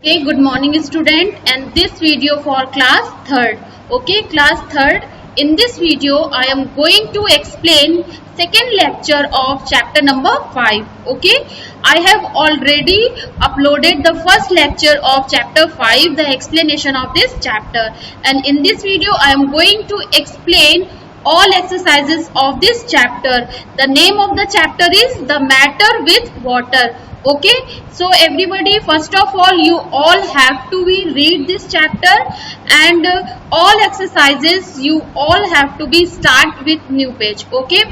Okay, good morning student, and this video for class 3rd. Okay, class 3rd. In this video I am going to explain second lecture of chapter number 5. Okay, I have already uploaded the first lecture of chapter 5, the explanation of this chapter, and in this video I am going to explain all exercises of this chapter. The name of the chapter is the matter with water. Okay, so everybody, first of all you all have to read this chapter, and all exercises you all have to be start with new page. Okay,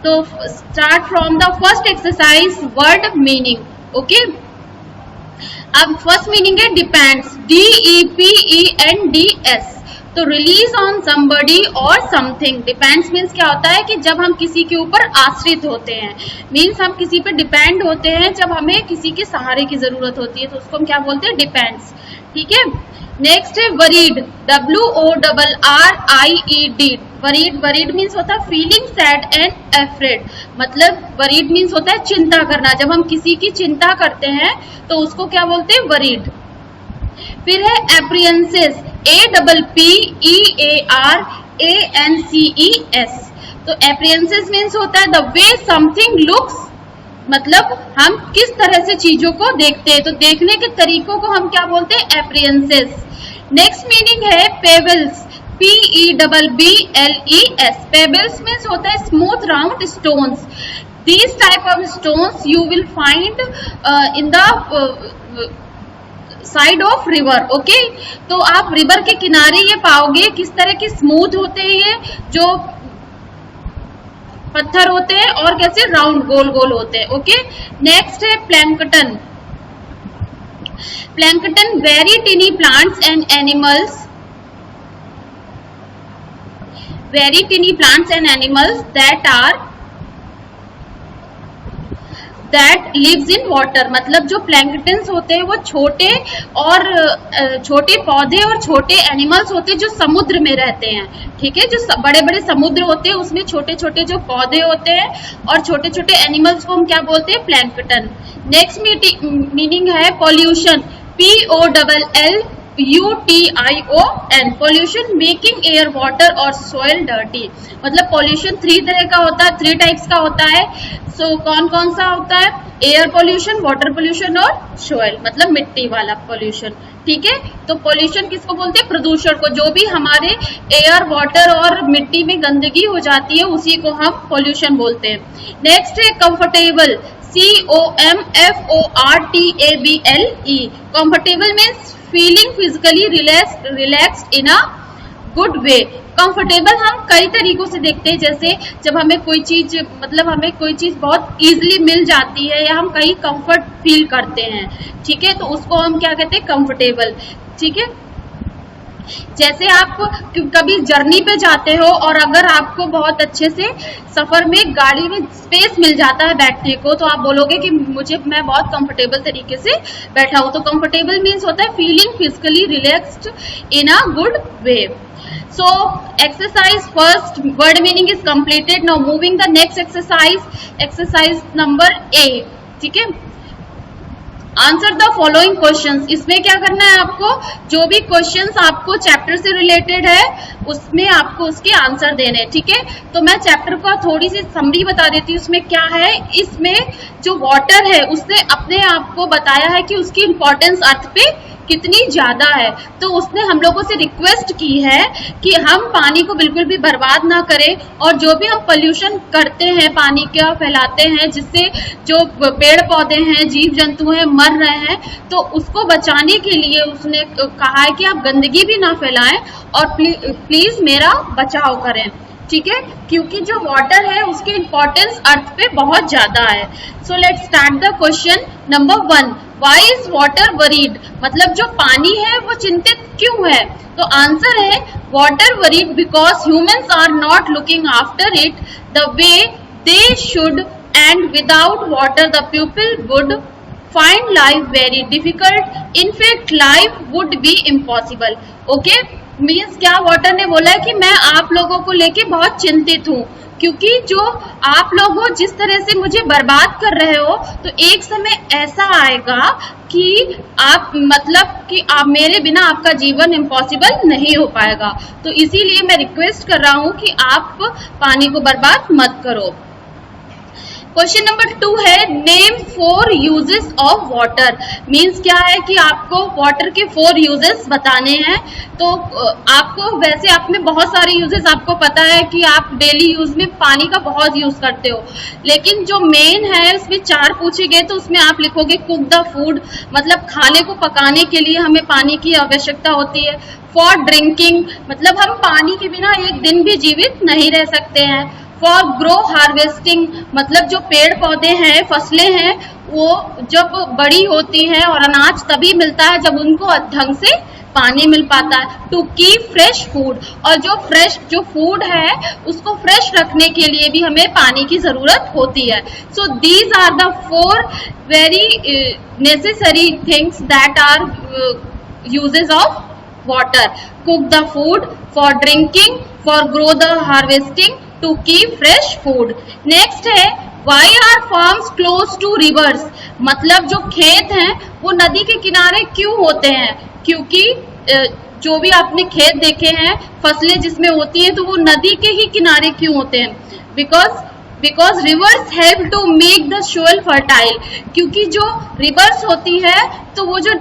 so start from the first exercise, word meaning. Okay, अब first meaning है depends, DEPENDS, तो release on somebody और something. Depends means क्या होता है कि जब हम किसी के ऊपर आश्रित होते हैं, मीन्स हम किसी पे डिपेंड होते हैं जब हमें किसी के सहारे की जरूरत होती है, तो उसको हम क्या बोलते हैं, डिपेंड्स. ठीक है. नेक्स्ट है वरीड, WORRIED. वरीड मीन्स होता है फीलिंग सैड एंड अफ्रेड, मतलब वरीड मीन्स होता है चिंता करना. जब हम किसी की चिंता करते हैं तो उसको क्या बोलते हैं, वरीड. फिर है एप्रियंसेस, APPEARANCES. तो एप्रियंसेस मीन्स होता है द वे समथिंग लुक्स, मतलब हम किस तरह से चीजों को देखते हैं, तो देखने के तरीकों को हम क्या बोलते हैं, एप्रियंसेस. नेक्स्ट मीनिंग है पेबल्स, PEBBLES. पेबल्स मीन्स होता है smooth round stones. These type of stones you will find in the side of river. Okay, तो आप रिवर के किनारे ये पाओगे किस तरह के स्मूथ होते हैं, ये जो पत्थर होते हैं और कैसे राउंड गोल गोल होते हैं. ओके. नेक्स्ट है plankton. Plankton very tiny plants and animals, very tiny plants and animals that lives in water. मतलब जो प्लैंकटन्स होते हैं वो छोटे पौधे और छोटे एनिमल्स होते हैं जो समुद्र में रहते हैं. ठीक है, जो बड़े बड़े समुद्र होते हैं उसमें छोटे छोटे जो पौधे होते हैं और छोटे छोटे एनिमल्स को हम क्या बोलते हैं, प्लैंकटन. नेक्स्ट मीनिंग है pollution, POLLUTION. Pollution making air, water और सॉइल डर्टी. मतलब पॉल्यूशन 3 तरह का होता है, 3 टाइप्स का होता है. सो कौन कौन सा होता है, एयर पॉल्यूशन, वाटर पॉल्यूशन और सॉइल, मतलब मिट्टी वाला पॉल्यूशन. ठीक है, तो पॉल्यूशन किसको बोलते हैं, प्रदूषण को. जो भी हमारे एयर, वाटर और मिट्टी में गंदगी हो जाती है उसी को हम पॉल्यूशन बोलते हैं. नेक्स्ट है comfortable, COMFORTABLE. Comfortable means feeling physically relaxed in a good way. Comfortable हम कई तरीकों से देखते हैं, जैसे जब हमें कोई चीज, मतलब हमें कोई चीज बहुत इजीली मिल जाती है या हम कहीं कंफर्ट फील करते हैं. ठीक है, तो उसको हम क्या कहते हैं, कंफर्टेबल. ठीक है, जैसे आप कभी जर्नी पे जाते हो और अगर आपको बहुत अच्छे से सफर में गाड़ी में स्पेस मिल जाता है बैठने को, तो आप बोलोगे कि मैं बहुत कंफर्टेबल तरीके से बैठा हूं. तो कंफर्टेबल मीन्स होता है feeling physically relaxed in a good way. So exercise first word meaning is completed. Now moving the next exercise number A. ठीक है, आंसर द फॉलोइंग क्वेश्चंस. इसमें क्या करना है आपको, जो भी क्वेश्चंस आपको चैप्टर से रिलेटेड है उसमें आपको उसके आंसर देने. ठीक है, तो मैं चैप्टर को थोड़ी सी समरी बता देती हूँ. उसमें क्या है, इसमें जो वाटर है उसने अपने आप को बताया है कि उसकी इंपॉर्टेंस अर्थ पे कितनी ज्यादा है. तो उसने हम लोगों से रिक्वेस्ट की है कि हम पानी को बिल्कुल भी बर्बाद ना करें, और जो भी हम पोल्यूशन करते हैं, पानी का फैलाते हैं जिससे जो पेड़ पौधे हैं, जीव जंतु हैं, मर रहे हैं, तो उसको बचाने के लिए उसने कहा है कि आप गंदगी भी ना फैलाएं और प्लीज मेरा बचाव करें. ठीक है, क्योंकि जो वाटर है उसकी इंपॉर्टेंस अर्थ पे बहुत ज्यादा है. So let's start the question number 1. Why is water worried, मतलब जो पानी है वो चिंतित क्यों है. तो आंसर है water worried because humans are not looking after it the way they should, and without water the people would find life very difficult. In fact, life would be impossible. Okay? Means क्या water ने बोला है कि मैं आप लोगों को लेके बहुत चिंतित हूँ, क्योंकि जो आप लोग हो जिस तरह से मुझे बर्बाद कर रहे हो, तो एक समय ऐसा आएगा कि आप मतलब कि आप मेरे बिना आपका जीवन इम्पॉसिबल नहीं हो पाएगा। तो इसीलिए मैं रिक्वेस्ट कर रहा हूँ कि आप पानी को बर्बाद मत करो। क्वेश्चन नंबर 2 है name 4 uses of water. Means क्या है कि आपको वाटर के 4 यूजेस बताने हैं। तो आपको वैसे आप में बहुत सारे यूजेस आपको पता है कि आप डेली यूज में पानी का बहुत यूज करते हो, लेकिन जो मेन है उसमें 4 पूछे गए तो उसमें आप लिखोगे कुक द फूड, मतलब खाने को पकाने के लिए हमें पानी की आवश्यकता होती है। फॉर ड्रिंकिंग, मतलब हम पानी के बिना एक दिन भी जीवित नहीं रह सकते हैं। फॉर ग्रो हार्वेस्टिंग, मतलब जो पेड़ पौधे हैं, फसलें हैं, वो जब बड़ी होती हैं और अनाज तभी मिलता है जब उनको ढंग से पानी मिल पाता है। टू कीप फ्रेश फूड, और जो फूड है उसको फ्रेश रखने के लिए भी हमें पानी की जरूरत होती है। So these are the 4 very necessary things that are uses of water. Cook the food, for drinking, for grow the harvesting, to keep fresh food. Next है why are farms close to rivers, मतलब जो खेत हैं वो नदी के किनारे क्यों होते हैं? क्योंकि जो भी आपने खेत देखे हैं, फसलें जिसमें होती हैं, तो वो नदी के ही किनारे क्यों होते हैं? Because rivers help to make the soil fertile, क्योंकि जो रिवर्स होती है तो वो जो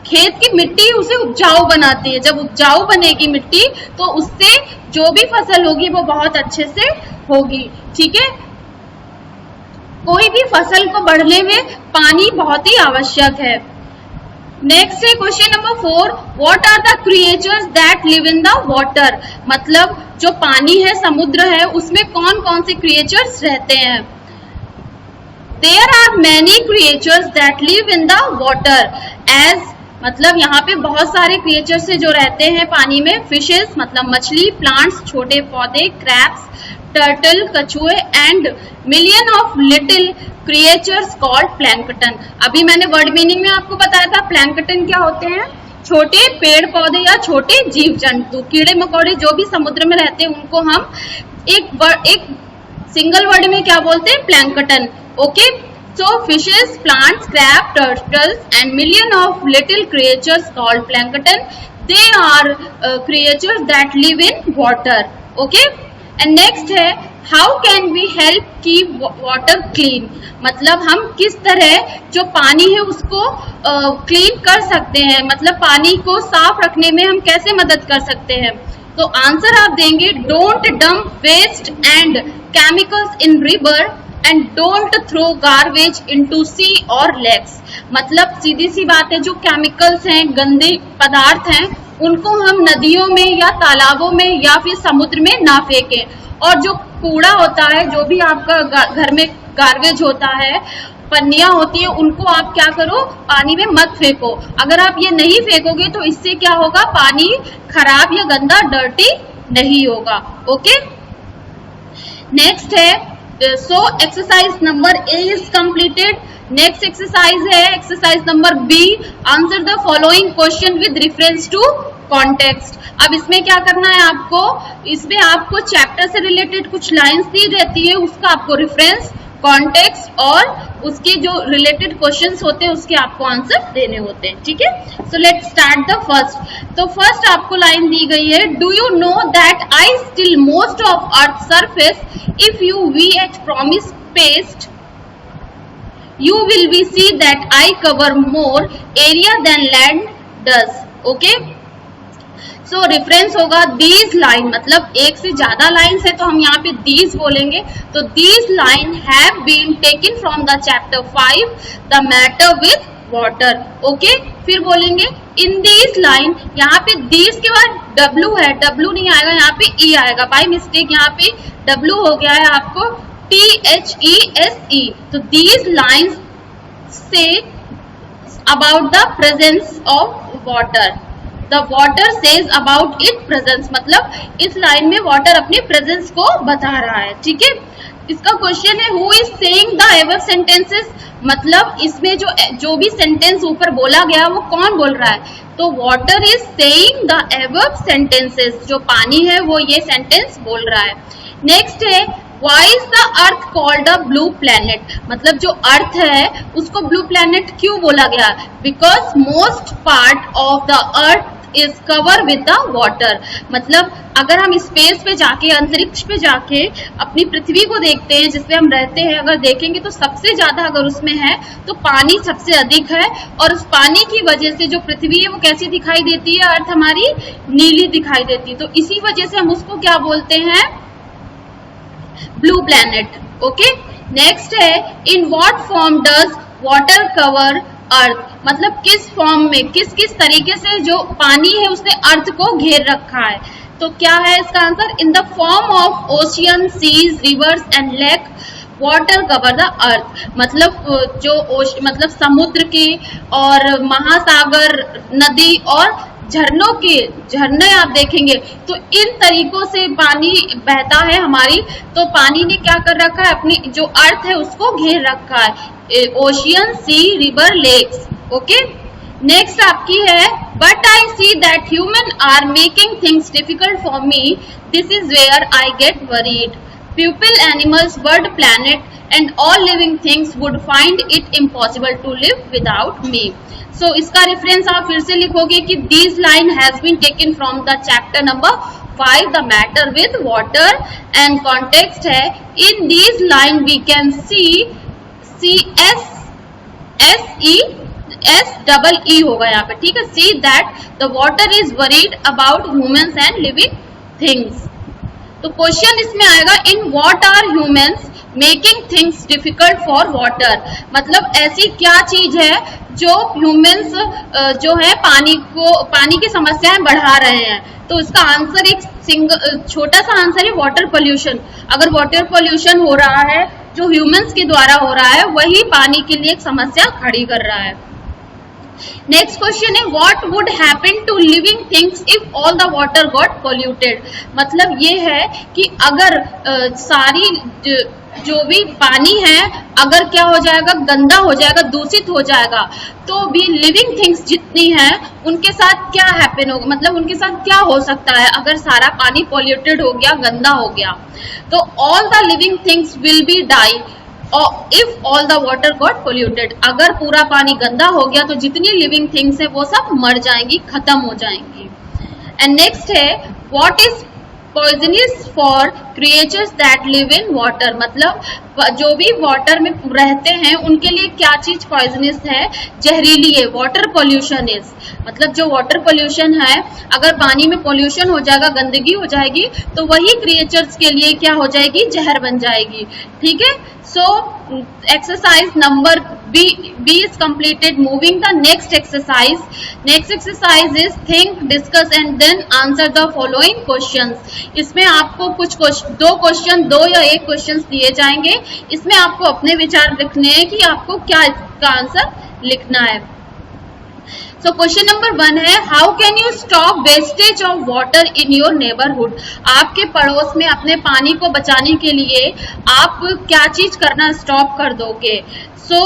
खेत की मिट्टी उसे उपजाऊ बनाती है। जब उपजाऊ बनेगी मिट्टी तो उससे जो भी फसल होगी वो बहुत अच्छे से होगी। ठीक है, कोई भी फसल को बढ़ने में पानी बहुत ही आवश्यक है। नेक्स्ट है question number 4 what are the creatures that live in the water, मतलब जो पानी है, समुद्र है, उसमें कौन कौन से क्रिएचर्स रहते हैं? There are many creatures that live in the water edge, मतलब यहाँ पे बहुत सारे क्रिएचर्स जो रहते हैं पानी में। फिशेस मतलब मछली, प्लांट्स छोटे पौधे, क्रैब्स, टर्टल कछुए, and million of little creatures called plankton. अभी मैंने वर्ड मीनिंग में आपको बताया था प्लैंकटन क्या होते हैं, छोटे पेड़ पौधे या छोटे जीव जंतु, कीड़े मकोड़े जो भी समुद्र में रहते हैं उनको हम एक सिंगल वर्ड में क्या बोलते हैं? Plankton. Okay, so fishes, plants, crab, turtles and million of little creatures called plankton, they are creatures that live in water. Okay, and next है how can we help keep water clean, मतलब हम किस तरह जो पानी है उसको clean कर सकते हैं, मतलब पानी को साफ रखने में हम कैसे मदद कर सकते हैं? तो आंसर आप देंगे don't dump waste and chemicals in river and don't throw garbage into sea और लेक्स, मतलब सीधी सी बात है, जो केमिकल्स हैं, गंदे पदार्थ हैं, उनको हम नदियों में या तालाबों में या फिर समुद्र में ना फेंकें। और जो कूड़ा होता है, जो भी आपका घर में गार्बेज होता है, पन्नियां होती है, उनको आप क्या करो, पानी में मत फेंको। अगर आप ये नहीं फेंकोगे तो इससे क्या होगा, पानी खराब या गंदा डर्टी नहीं होगा। ओके, नेक्स्ट है so exercise number A is completed. Next exercise है exercise number B, answer the following question with reference to context. अब इसमें क्या करना है आपको, इसमें आपको चैप्टर से रिलेटेड कुछ लाइंस दी रहती है, उसका आपको रेफरेंस, कॉन्टेक्स्ट और उसके जो रिलेटेड क्वेश्चंस होते हैं उसके आपको आंसर देने होते हैं। ठीक है, so let's start the first. तो फर्स्ट आपको लाइन दी गई है, do you know that I still most of earth surface if you we at promise paste you will be see that I cover more area than land does. Okay, so reference होगा these line, मतलब एक से ज्यादा lines है तो हम यहाँ पे these बोलेंगे। तो these line have been taken from the chapter 5 the matter with water. Okay, फिर बोलेंगे in these line, यहाँ पे these के बाद W है, W नहीं आएगा, यहाँ पे E आएगा, बाय मिस्टेक यहाँ पे W हो गया है आपको THESE. तो these lines say about the presence of water. The water says about its presence, मतलब इस लाइन में वाटर अपने प्रेजेंस को बता रहा है। ठीक है, इसका क्वेश्चन है who is saying the above sentences, मतलब इसमें जो भी सेंटेंस ऊपर बोला गया वो कौन बोल रहा है, तो water is saying the above sentences, जो पानी है वो ये सेंटेंस बोल रहा है। नेक्स्ट है Why is the Earth called a blue planet? मतलब जो अर्थ है उसको ब्लू प्लैनेट क्यों बोला गया? Because most part of the Earth is covered with the water. मतलब अगर हम स्पेस पे जाके, अंतरिक्ष पे जाके अपनी पृथ्वी को देखते हैं जिसपे हम रहते हैं, अगर देखेंगे तो सबसे ज्यादा अगर उसमें है तो पानी सबसे अधिक है, और उस पानी की वजह से जो पृथ्वी है वो कैसी दिखाई देती है, अर्थ हमारी नीली दिखाई देती है। तो इसी वजह से हम उसको क्या बोलते हैं, ब्लू प्लैनेट। ओके, नेक्स्ट है in what form does water cover earth, मतलब किस फॉर्म में, किस किस तरीके से जो पानी है उसने अर्थ को घेर रखा है। तो क्या है इसका answer, in the form of ocean, seas, rivers and lake water cover the earth, मतलब मतलब समुद्र के और महासागर, नदी और झरनों के, झरने आप देखेंगे तो इन तरीकों से पानी बहता है हमारी, तो पानी ने क्या कर रखा है, अपनी जो अर्थ है उसको घेर रखा है, ocean, sea, river, lakes. Okay, next आपकी है but I see that human are making things difficult for me, this is where I get worried, people, animals, bird, planet and all living things would find it impossible to live without me. So इसका reference आप फिर से लिखोगे कि this line has been taken from the chapter number 5 the matter with water, and context है इन this line we can see S double E होगा यहाँ पे, ठीक है, see that the water is worried about humans and living things. तो question इसमें आएगा in what are humans making things difficult for water, मतलब ऐसी क्या चीज है जो ह्यूमंस जो है पानी की समस्याएं बढ़ा रहे हैं। तो इसका आंसर एक छोटा सा आंसर है वाटर पोल्यूशन। अगर वाटर पोल्यूशन हो रहा है जो ह्यूमंस के द्वारा हो रहा है, वही पानी के लिए एक समस्या खड़ी कर रहा है। नेक्स्ट क्वेश्चन है what would happen to living things if all the water got polluted, मतलब ये है कि अगर सारी जो भी पानी है अगर क्या हो जाएगा, गंदा हो जाएगा, दूषित हो जाएगा, तो भी लिविंग थिंग्स जितनी हैं उनके साथ क्या हैपन होगा, मतलब उनके साथ क्या हो सकता है अगर सारा पानी पॉल्यूटेड हो गया, गंदा हो गया। तो all the living things will be die if all the water got polluted, अगर पूरा पानी गंदा हो गया तो जितनी लिविंग थिंग्स है वो सब मर जाएंगी, खत्म हो जाएंगी। एंड नेक्स्ट है what is poisonous for creatures that live in water, मतलब जो भी वाटर में रहते हैं उनके लिए क्या चीज पॉइजनस है, जहरीली है। वाटर पोल्यूशन इज, मतलब जो वाटर पोल्यूशन है, अगर पानी में पोल्यूशन हो जाएगा, गंदगी हो जाएगी, तो वही क्रिएचर्स के लिए क्या हो जाएगी, जहर बन जाएगी। ठीक है, so exercise number B is completed. Moving the next exercise. Next exercise is think, discuss and then answer the following questions. इसमें आपको दो या एक क्वेश्चन दिए जाएंगे, इसमें आपको अपने विचार लिखने हैं कि आपको क्या इसका आंसर लिखना है। सो क्वेश्चन नंबर 1 है how can you stop wastage of water in your neighbourhood, आपके पड़ोस में अपने पानी को बचाने के लिए आप क्या चीज करना स्टॉप कर दोगे। सो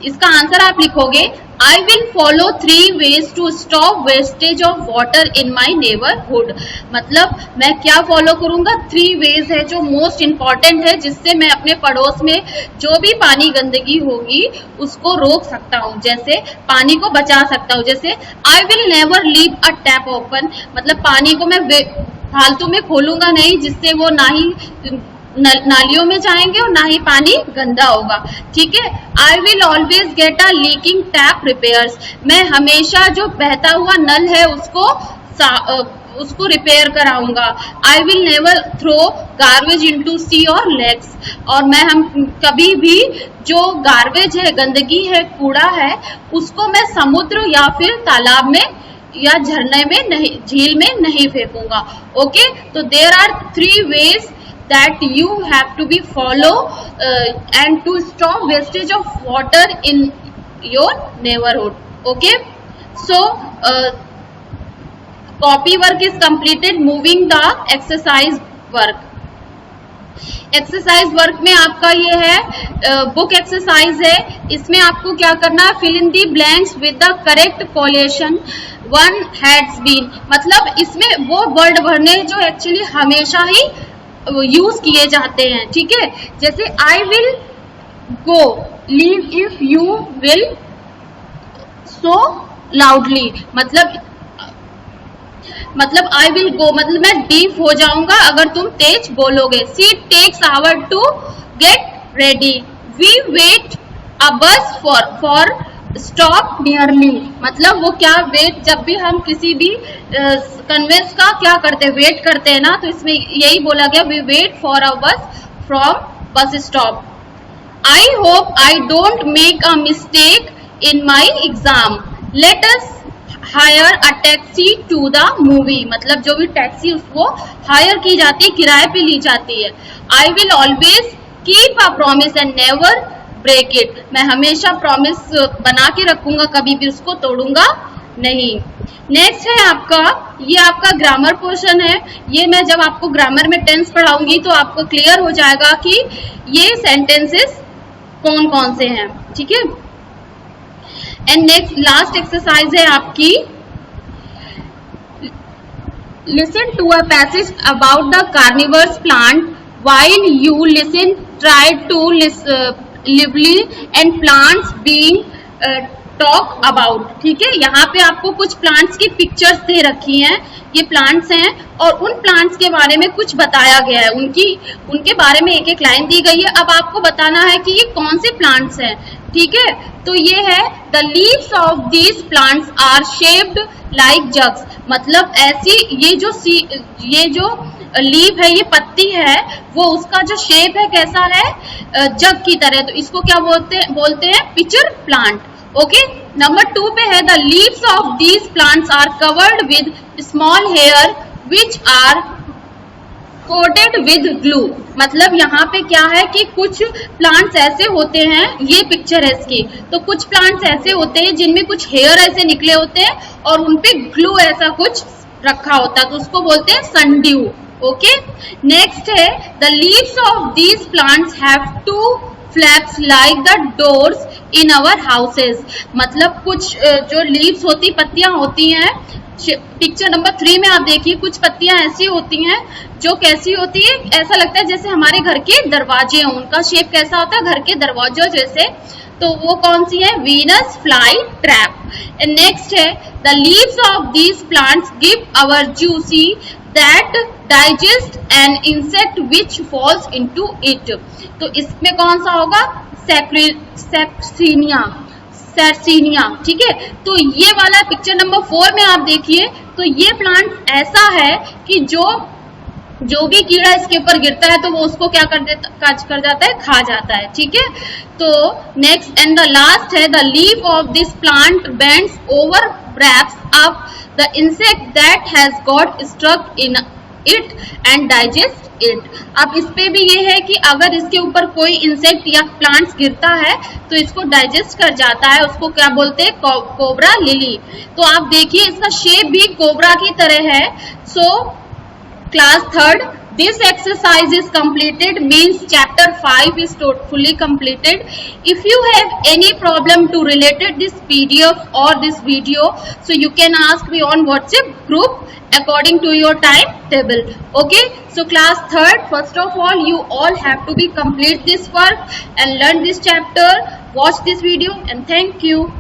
इसका आंसर आप लिखोगे I will follow 3 ways to stop wastage of water in my neighbourhood, मतलब मैं क्या फॉलो करूंगा, 3 ways है जो मोस्ट इंपॉर्टेंट है जिससे मैं अपने पड़ोस में जो भी पानी गंदगी होगी उसको रोक सकता हूँ, जैसे पानी को बचा सकता हूँ। जैसे आई will never leave a tap open, मतलब पानी को मैं फालतू में खोलूंगा नहीं जिससे वो ना ही नालियों में जाएंगे और ना ही पानी गंदा होगा। ठीक है, I will always get a leaking tap repairs, मैं हमेशा जो बहता हुआ नल है उसको रिपेयर कराऊंगा। I will never throw garbage into sea और लेक्स, और हम कभी भी जो गार्बेज है, गंदगी है, कूड़ा है, उसको मैं समुद्र या फिर तालाब में या झरने में नहीं, झील में नहीं फेंकूंगा। ओके, तो there are 3 ways that you have to be follow and to stop wastage of water in your neighborhood. Okay, so copy work is completed. Moving the exercise work. Exercise work में आपका ये है book exercise है। इसमें आपको क्या करना है, fill in the blanks with the correct collocation one heads been, मतलब इसमें वो वर्ड भरने जो एक्चुअली हमेशा ही यूज किए जाते हैं, ठीक है। जैसे I will go, leave if you will so loudly, मतलब आई विल गो मतलब मैं डीफ हो जाऊंगा अगर तुम तेज बोलोगे। She takes hour to get ready, we wait a bus for stop nearly, मतलब वो क्या वेट, जब भी हम किसी भी कन्वेंस का क्या करते हैं, वेट करते हैं ना, तो इसमें यही बोला गया we wait for a bus from bus stop. I hope I don't make a mistake in my exam, let us hire a taxi to the movie, मतलब जो भी टैक्सी उसको हायर की जाती है, किराए पे ली जाती है। I will always keep a promise and never break it, मैं हमेशा प्रॉमिस बना के रखूंगा, कभी भी उसको तोड़ूंगा नहीं। नेक्स्ट है आपका, ये आपका ग्रामर पोर्शन है। ये मैं जब आपको ग्रामर में टेंस पढ़ाऊंगी तो आपको क्लियर हो जाएगा कि ये सेंटेंसेस कौन कौन से हैं, ठीक है। एंड नेक्स्ट लास्ट एक्सरसाइज है आपकी, listen to a passage about the carnivores plant, while you listen try to lively and plants being talk about, ठीक है। यहाँ पे आपको कुछ प्लांट्स की पिक्चर्स दे रखी हैं, ये प्लांट्स हैं और उन प्लांट्स के बारे में कुछ बताया गया है, उनके बारे में एक एक लाइन दी गई है। अब आपको बताना है कि ये कौन से प्लांट्स हैं, ठीक है। तो ये है the leaves of these plants are shaped like jugs, मतलब ऐसी ये जो लीफ है, ये पत्ती है, वो उसका जो शेप है कैसा है, जग की तरह, तो इसको क्या बोलते हैं पिचर प्लांट, ओके। नंबर 2 पे है the leaves of these plants are covered with small hair which are coated with glue, मतलब यहाँ पे क्या है कि कुछ प्लांट्स ऐसे होते हैं, ये पिक्चर है इसकी, तो कुछ प्लांट्स ऐसे होते हैं जिनमें कुछ हेयर ऐसे निकले होते हैं और उनपे ग्लू ऐसा कुछ रखा होता है, तो उसको बोलते हैं सनड्यू, ओके। नेक्स्ट है the leaves of these plants have 2 flaps like the doors in our houses, मतलब कुछ जो लीव्स होती, पत्तियां होती हैं, पिक्चर नंबर 3 में आप देखिए, कुछ पत्तियां ऐसी होती हैं जो कैसी होती है, ऐसा लगता है जैसे हमारे घर के दरवाजे हैं, उनका शेप कैसा होता है घर के दरवाजों जैसे, तो वो कौन सी है, Venus flytrap. And next है the leaves of these plants give our juicy that digest an insect which falls into it, तो इसमें कौन सा होगा, सेर्सिनिया, ठीक है। तो ये वाला पिक्चर नंबर 4 में आप देखिए, तो ये प्लांट ऐसा है कि जो भी कीड़ा इसके ऊपर गिरता है तो वो उसको क्या कर जाता है, खा जाता है, ठीक है। तो नेक्स्ट एंड द लास्ट है the leaf of this plant bends over wraps up the insect that has got stuck in it and digest it। अब इस पे भी ये है कि अगर इसके ऊपर कोई इंसेक्ट या प्लांट्स गिरता है तो इसको डाइजेस्ट कर जाता है, उसको क्या बोलते हैं, कोबरा लिली। तो आप देखिए इसका शेप भी कोबरा की तरह है। So class 3rd, this exercise is completed, means chapter 5 is fully completed. If you have any problem to related this PDF or this video, so you can ask me on WhatsApp group according to your timetable, okay. So class 3rd, first of all you all have to be complete this work and learn this chapter, watch this video, and thank you.